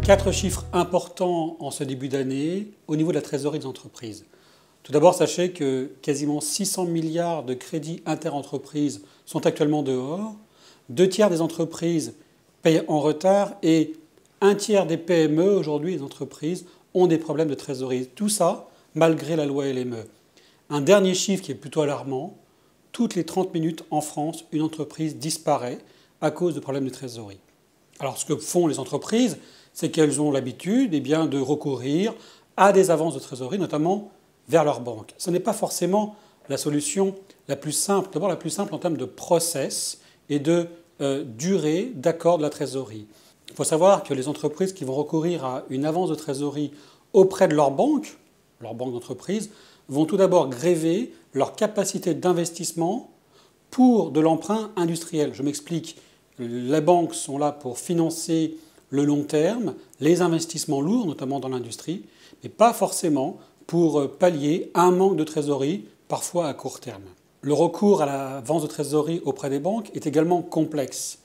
Quatre chiffres importants en ce début d'année au niveau de la trésorerie des entreprises. Tout d'abord, sachez que quasiment 600 milliards de crédits interentreprises sont actuellement dehors. 2 tiers des entreprises payent en retard et 1 tiers des PME, aujourd'hui, les entreprises, ont des problèmes de trésorerie. Tout ça, malgré la loi LME. Un dernier chiffre qui est plutôt alarmant, toutes les 30 minutes en France, une entreprise disparaît à cause de problèmes de trésorerie. Alors ce que font les entreprises, c'est qu'elles ont l'habitude de recourir à des avances de trésorerie, notamment vers leur banque. Ce n'est pas forcément la solution la plus simple. D'abord la plus simple en termes de process et de durée d'accord de la trésorerie. Il faut savoir que les entreprises qui vont recourir à une avance de trésorerie auprès de leur banque d'entreprise, vont tout d'abord gréver leur capacité d'investissement pour de l'emprunt industriel. Je m'explique. Les banques sont là pour financer le long terme, les investissements lourds, notamment dans l'industrie, mais pas forcément pour pallier un manque de trésorerie, parfois à court terme. Le recours à l'avance de trésorerie auprès des banques est également complexe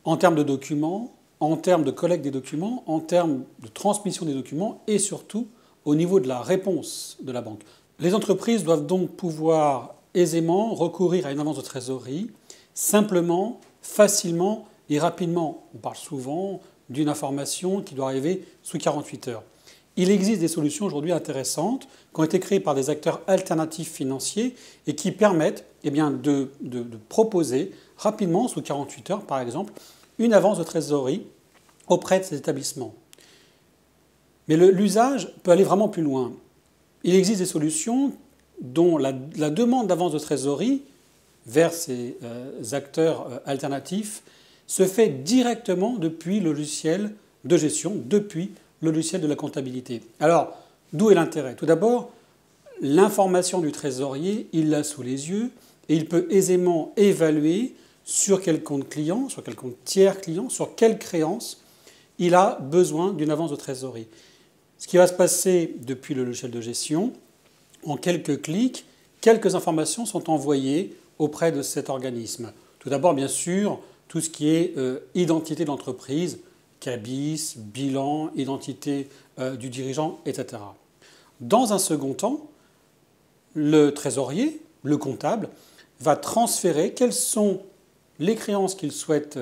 en termes de documents, en termes de collecte des documents, en termes de transmission des documents et surtout au niveau de la réponse de la banque. Les entreprises doivent donc pouvoir aisément recourir à une avance de trésorerie simplement, facilement et rapidement. On parle souvent d'une information qui doit arriver sous 48 heures. Il existe des solutions aujourd'hui intéressantes qui ont été créées par des acteurs alternatifs financiers et qui permettent de proposer rapidement, sous 48 heures par exemple, une avance de trésorerie auprès de ces établissements. Mais l'usage peut aller vraiment plus loin. Il existe des solutions dont la demande d'avance de trésorerie vers ces acteurs alternatifs se fait directement depuis le logiciel de gestion, depuis le logiciel de la comptabilité. Alors, d'où est l'intérêt? Tout d'abord, l'information du trésorier, il l'a sous les yeux et il peut aisément évaluer sur quel compte client, sur quel compte tiers client, sur quelle créance il a besoin d'une avance de trésorerie. Ce qui va se passer depuis le logiciel de gestion, en quelques clics, quelques informations sont envoyées auprès de cet organisme. Tout d'abord, bien sûr, tout ce qui est identité d'entreprise, cabis, bilan, identité du dirigeant, etc. Dans un second temps, le trésorier, le comptable, va transférer quelles sont les créances qu'il souhaite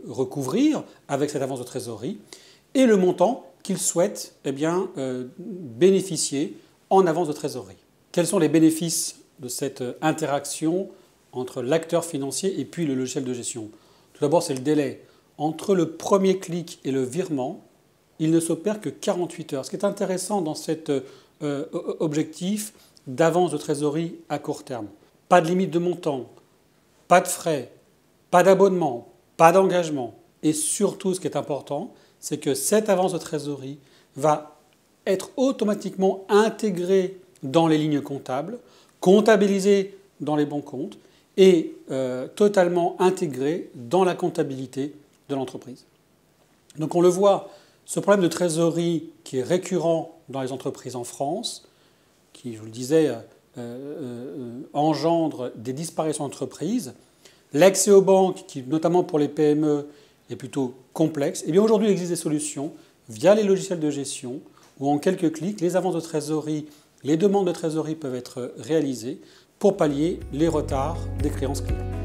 recouvrir avec cette avance de trésorerie et le montant qu'il souhaite bénéficier en avance de trésorerie. Quels sont les bénéfices de cette interaction entre l'acteur financier et puis le logiciel de gestion? Tout d'abord, c'est le délai. Entre le premier clic et le virement, il ne s'opère que 48 heures. Ce qui est intéressant dans cet objectif d'avance de trésorerie à court terme. Pas de limite de montant, pas de frais, pas d'abonnement, pas d'engagement. Et surtout, ce qui est important, c'est que cette avance de trésorerie va être automatiquement intégrée dans les lignes comptables, comptabilisée dans les bons comptes et totalement intégrée dans la comptabilité de l'entreprise. Donc on le voit, ce problème de trésorerie qui est récurrent dans les entreprises en France, qui, je vous le disais, engendre des disparitions d'entreprises, l'accès aux banques, qui notamment pour les PME, est plutôt complexe. Et bien aujourd'hui, il existe des solutions via les logiciels de gestion où en quelques clics, les avances de trésorerie, les demandes de trésorerie peuvent être réalisées pour pallier les retards des créances clients.